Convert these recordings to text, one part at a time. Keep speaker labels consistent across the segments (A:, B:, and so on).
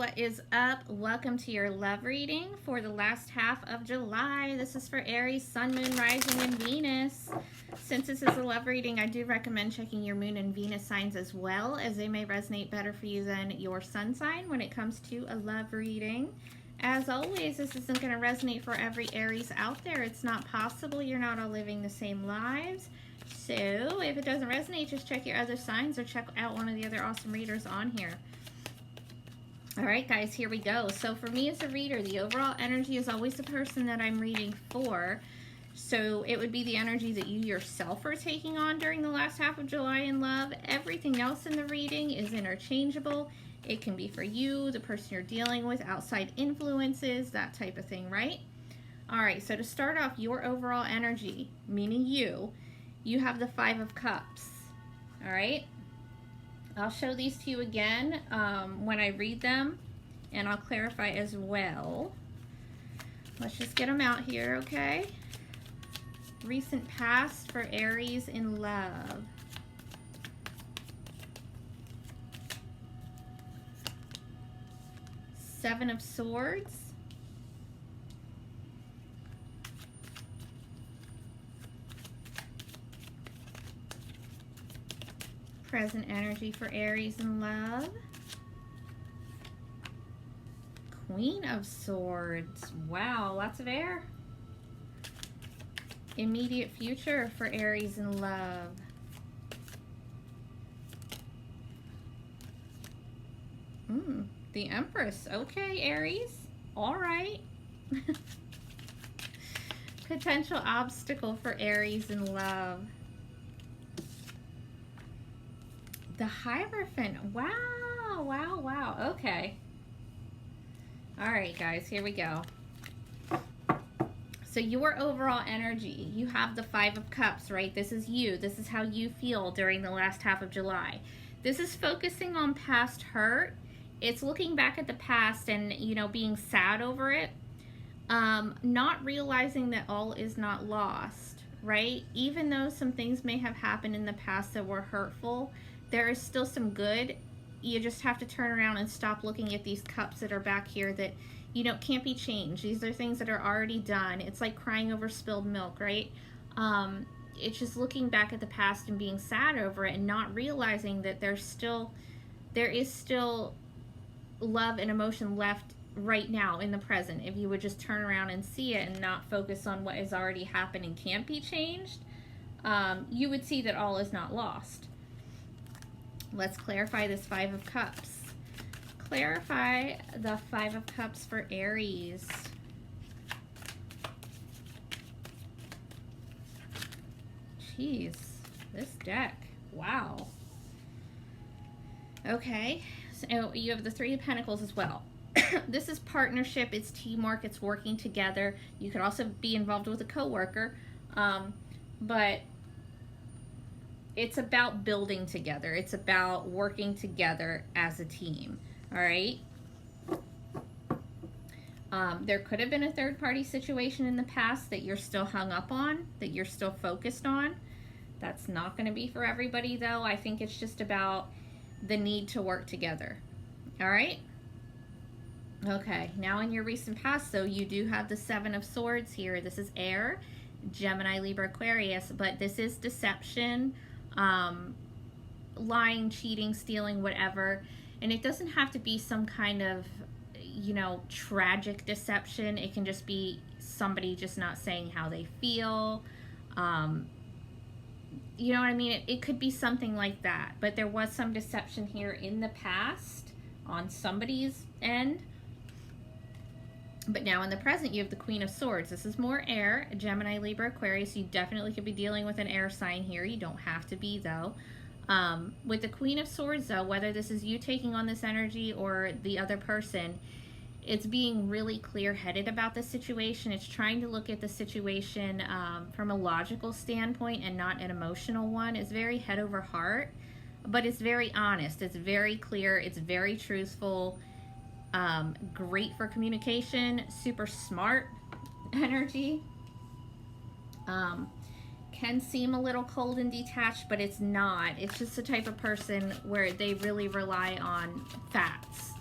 A: what is up? Welcome to your love reading for the last half of July. This is for Aries, Sun, Moon, Rising, and Venus. Since this is a love reading, I do recommend checking your Moon and Venus signs as well, as they may resonate better for you than your Sun sign when it comes to a love reading. As always, this isn't going to resonate for every Aries out there. It's not possible. You're not all living the same lives. So if it doesn't resonate, just check your other signs or check out one of the other awesome readers on here. All right, guys, here we go. So for me as a reader, the overall energy is always the person that I'm reading for. So it would be the energy that you yourself are taking on during the last half of July in love. Everything else in the reading is interchangeable. It can be for you, the person you're dealing with, outside influences, that type of thing, right? All right, so to start off, your overall energy, meaning you have the Five of Cups, all right? I'll show these to you again when I read them, and I'll clarify as well. Let's just get them out here, okay? Recent past for Aries in love. Seven of Swords. Present energy for Aries in love. Queen of Swords. Wow, lots of air. Immediate future for Aries in love. The Empress. Okay, Aries. All right. Potential obstacle for Aries in love. The Hierophant. Wow, wow, wow. Okay. All right, guys, here we go. So your overall energy, you have the Five of Cups, right? This is you. This is how you feel during the last half of July. This is focusing on past hurt. It's looking back at the past and, you know, being sad over it. Not realizing that all is not lost, right? Even though some things may have happened in the past that were hurtful, there is still some good. You just have to turn around and stop looking at these cups that are back here that, you know, can't be changed. These are things that are already done. It's like crying over spilled milk, right? It's just looking back at the past and being sad over it and not realizing that there is still love and emotion left right now in the present. If you would just turn around and see it and not focus on what has already happened and can't be changed, you would see that all is not lost. Let's clarify this Five of Cups. Clarify the Five of Cups for Aries. Jeez, this deck. Wow. Okay, so you have the Three of Pentacles as well. This is partnership, it's teamwork, it's working together. You could also be involved with a coworker, but it's about building together. It's about working together as a team, all right? There could have been a third-party situation in the past that you're still hung up on, that you're still focused on. That's not going to be for everybody, though. I think it's just about the need to work together, all right? Okay, now in your recent past, though, you do have the Seven of Swords here. This is air, Gemini, Libra, Aquarius, but this is deception, lying, cheating, stealing, whatever. And it doesn't have to be some kind of, you know, tragic deception. It can just be somebody just not saying how they feel. You know what I mean? It could be something like that. But there was some deception here in the past on somebody's end. But now in the present, you have the Queen of Swords. This is more air, Gemini, Libra, Aquarius. You definitely could be dealing with an air sign here. You don't have to be, though. With the Queen of Swords, though, whether this is you taking on this energy or the other person, it's being really clear-headed about the situation. It's trying to look at the situation from a logical standpoint and not an emotional one. It's very head over heart, but it's very honest. It's very clear. It's very truthful. Great for communication, super smart energy. Can seem a little cold and detached, but it's not. It's just the type of person where they really rely on facts.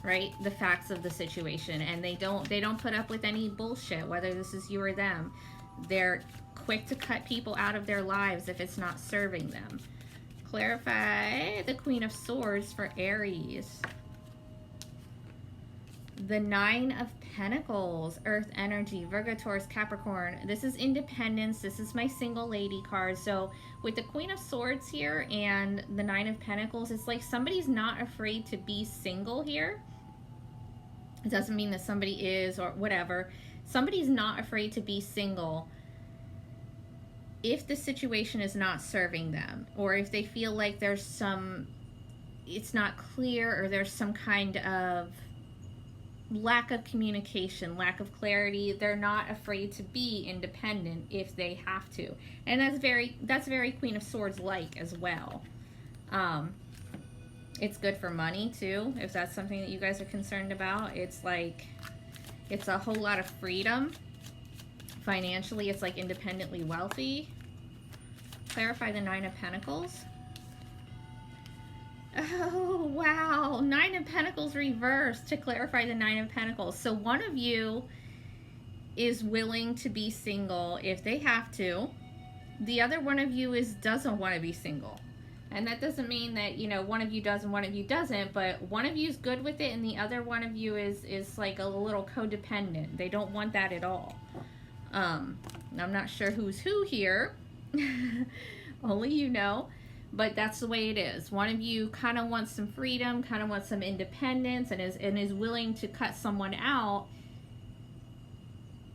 A: right? The facts of the situation, and they don't put up with any bullshit, whether this is you or them. They're quick to cut people out of their lives if it's not serving them. Clarify the Queen of Swords for Aries. The Nine of Pentacles, Earth energy, Virgo, Taurus, Capricorn. This is independence. This is my single lady card. So with the Queen of Swords here and the Nine of Pentacles, it's like somebody's not afraid to be single here. It doesn't mean that somebody is or whatever. Somebody's not afraid to be single if the situation is not serving them, or if they feel like there's some, it's not clear, or there's some kind of lack of communication, lack of clarity. They're not afraid to be independent if they have to. And that's very Queen of Swords like as well. It's good for money too, if that's something that you guys are concerned about. It's like, it's a whole lot of freedom. Financially, it's like independently wealthy. Clarify the Nine of Pentacles. Oh, wow. Nine of Pentacles reversed to clarify the Nine of Pentacles. So one of you is willing to be single if they have to. The other one of you doesn't want to be single. And that doesn't mean that, you know, one of you does and one of you doesn't, but one of you is good with it and the other one of you is like a little codependent. They don't want that at all. I'm not sure who's who here. Only you know. But that's the way it is. One of you kind of wants some freedom, kind of wants some independence, and is willing to cut someone out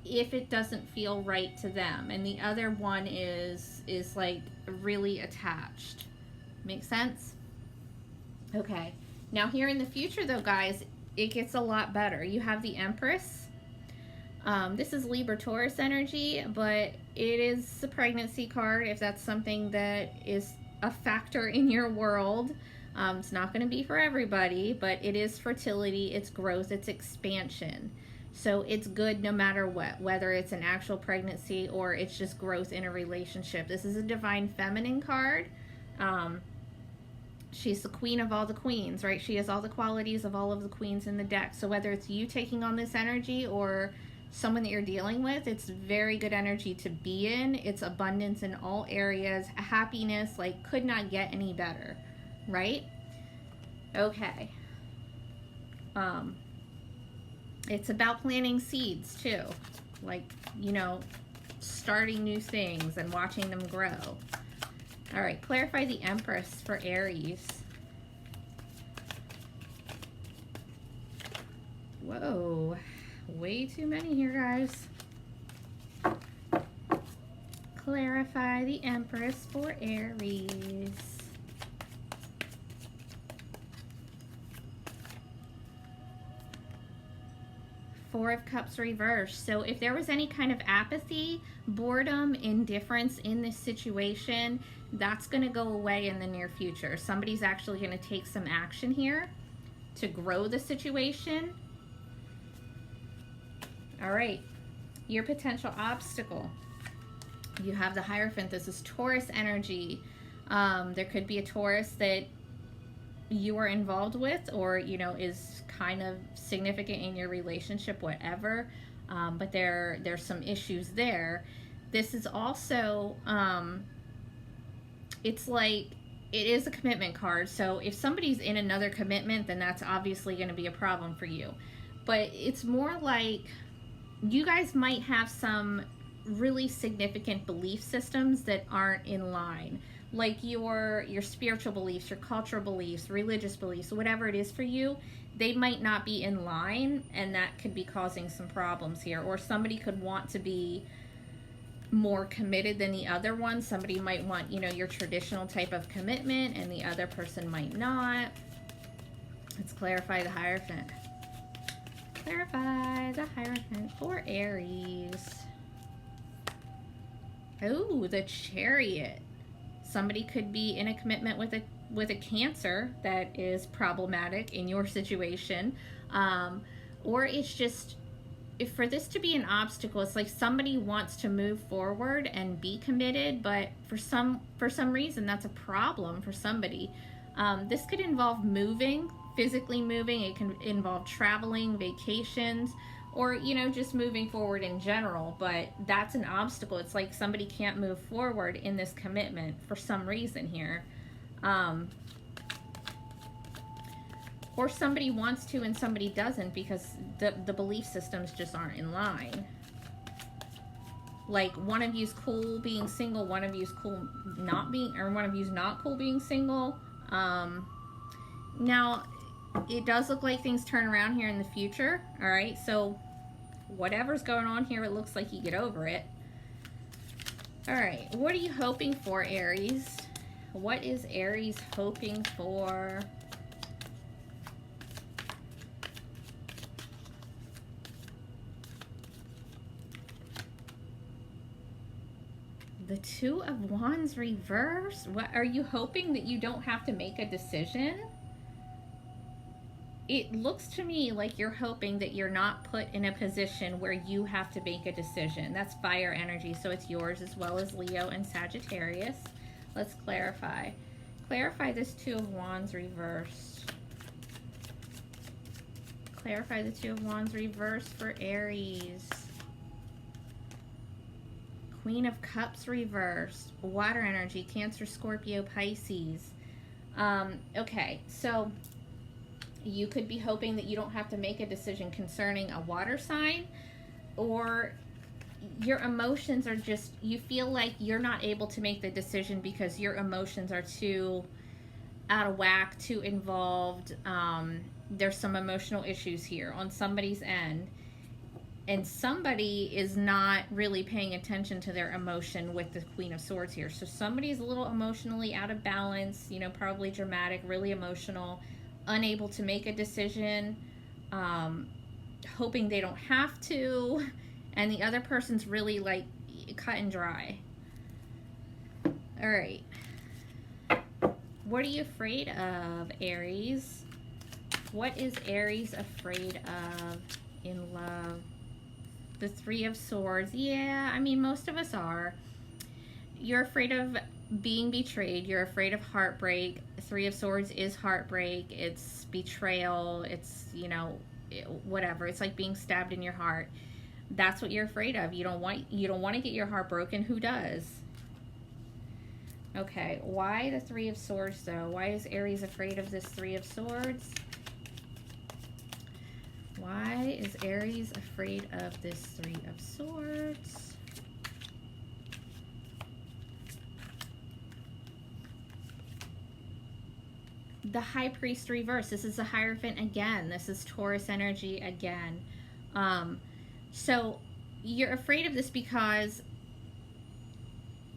A: if it doesn't feel right to them. And the other one is like really attached. Make sense? Okay. Now here in the future though, guys, it gets a lot better. You have the Empress. This is Libra Taurus energy, but it is a pregnancy card if that's something that is a factor in your world. It's not going to be for everybody, but it is fertility, it's growth, it's expansion. So it's good no matter what, whether it's an actual pregnancy or it's just growth in a relationship. This is a divine feminine card. She's the queen of all the queens, right? She has all the qualities of all of the queens in the deck. So whether it's you taking on this energy or someone that you're dealing with, it's very good energy to be in. It's abundance in all areas, happiness, like could not get any better, right? Okay. It's about planting seeds too, like, you know, starting new things and watching them grow. All right, clarify the Empress for Aries. Whoa. Way too many here, guys. Clarify the Empress for Aries. Four of Cups reversed. So if there was any kind of apathy, boredom, indifference in this situation, that's going to go away in the near future. Somebody's actually going to take some action here to grow the situation. All right, your potential obstacle. You have the Hierophant. This is Taurus energy. There could be a Taurus that you are involved with, or, you know, is kind of significant in your relationship, whatever. But there's some issues there. This is also, it's like, it is a commitment card. So if somebody's in another commitment, then that's obviously going to be a problem for you. But it's more like, you guys might have some really significant belief systems that aren't in line. Like your spiritual beliefs, your cultural beliefs, religious beliefs, whatever it is for you, they might not be in line, and that could be causing some problems here. Or somebody could want to be more committed than the other one. Somebody might want, you know, your traditional type of commitment, and the other person might not. Let's clarify the Hierophant. Clarify the Hierophant for Aries. Oh, the Chariot. Somebody could be in a commitment with a Cancer that is problematic in your situation, or it's just, if for this to be an obstacle, it's like somebody wants to move forward and be committed, but for some reason that's a problem for somebody. This could involve moving physically moving. It can involve traveling, vacations, or, you know, just moving forward in general. But that's an obstacle. It's like somebody can't move forward in this commitment for some reason here. Or somebody wants to and somebody doesn't because the belief systems just aren't in line. Like, one of you's cool being single, one of you's cool not being, or one of you's not cool being single. Now, it does look like things turn around here in the future. All right, so whatever's going on here, it looks like you get over it. All right, what are you hoping for, Aries? What is Aries hoping for? The Two of Wands reverse. What are you hoping, that you don't have to make a decision? It looks to me like you're hoping that you're not put in a position where you have to make a decision. That's fire energy, so it's yours as well as Leo and Sagittarius. Let's clarify. Clarify this Two of Wands reversed. Clarify the Two of Wands reversed for Aries. Queen of Cups reversed. Water energy, Cancer, Scorpio, Pisces. Okay, so you could be hoping that you don't have to make a decision concerning a water sign, or your emotions are just, you feel like you're not able to make the decision because your emotions are too out of whack, too involved. There's some emotional issues here on somebody's end. And somebody is not really paying attention to their emotion with the Queen of Swords here. So somebody's a little emotionally out of balance, you know, probably dramatic, really emotional, unable to make a decision, hoping they don't have to. And the other person's really like cut and dry. All right. What are you afraid of, Aries? What is Aries afraid of in love? The Three of Swords. Yeah, I mean, most of us are. You're afraid of being betrayed. You're afraid of heartbreak. Three of Swords is heartbreak. It's betrayal. It's, you know, whatever. It's like being stabbed in your heart. That's what you're afraid of. You don't want to get your heart broken. Who does? Okay, why the Three of Swords though? Why is Aries afraid of this Three of Swords? Why is Aries afraid of this Three of Swords? The High Priest reverse. This is the Hierophant again. This is Taurus energy again. So you're afraid of this because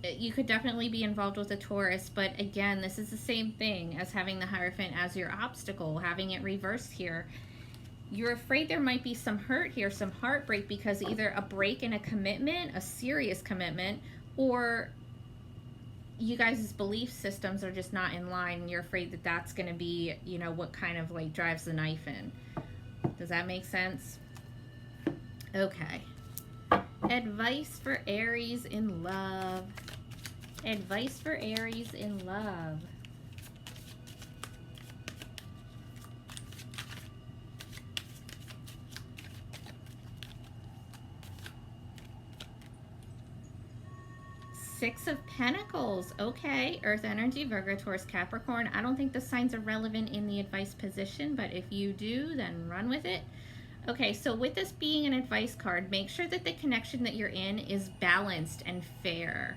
A: you could definitely be involved with a Taurus, but again, this is the same thing as having the Hierophant as your obstacle, having it reversed here. You're afraid there might be some hurt here, some heartbreak, because either a break in a commitment, a serious commitment, or you guys' belief systems are just not in line, and you're afraid that that's going to be, you know, what kind of like drives the knife in. Does that make sense? Okay. Advice for Aries in love. Advice for Aries in love. Six of Pentacles. Okay. Earth energy, Virgo, Taurus, Capricorn. I don't think the signs are relevant in the advice position, but if you do, then run with it. Okay, so with this being an advice card, make sure that the connection that you're in is balanced and fair.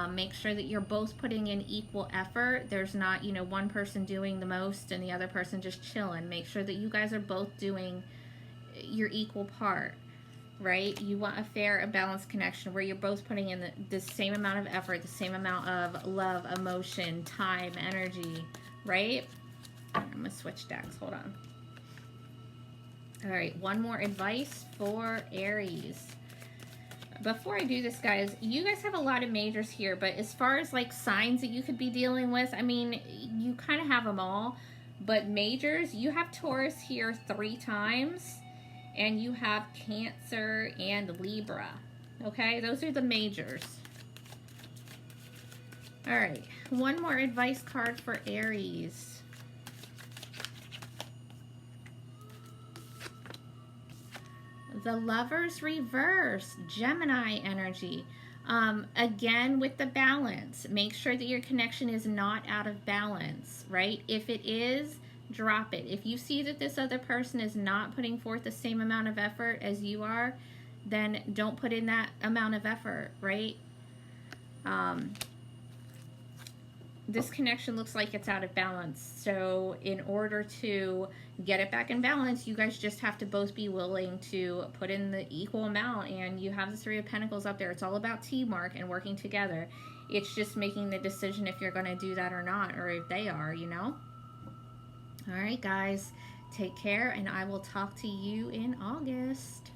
A: Make sure that you're both putting in equal effort. There's not, you know, one person doing the most and the other person just chilling. Make sure that you guys are both doing your equal part. Right? You want a fair, a balanced connection where you're both putting in the same amount of effort, the same amount of love, emotion, time, energy, right? I'm going to switch decks. Hold on. All right, one more advice for Aries. Before I do this, guys, you guys have a lot of majors here, but as far as like signs that you could be dealing with, I mean, you kind of have them all, but majors, you have Taurus here 3 times. And you have Cancer and Libra. Okay, those are the majors. All right, one more advice card for Aries. The Lovers reverse, Gemini energy. Again, with the balance, make sure that your connection is not out of balance, right? If it is, drop it. If you see that this other person is not putting forth the same amount of effort as you are, then don't put in that amount of effort, right? This connection looks like it's out of balance. So in order to get it back in balance, you guys just have to both be willing to put in the equal amount. And you have the Three of Pentacles up there. It's all about teamwork and working together. It's just making the decision if you're going to do that or not, or if they are, you know. All right, guys, take care, and I will talk to you in August.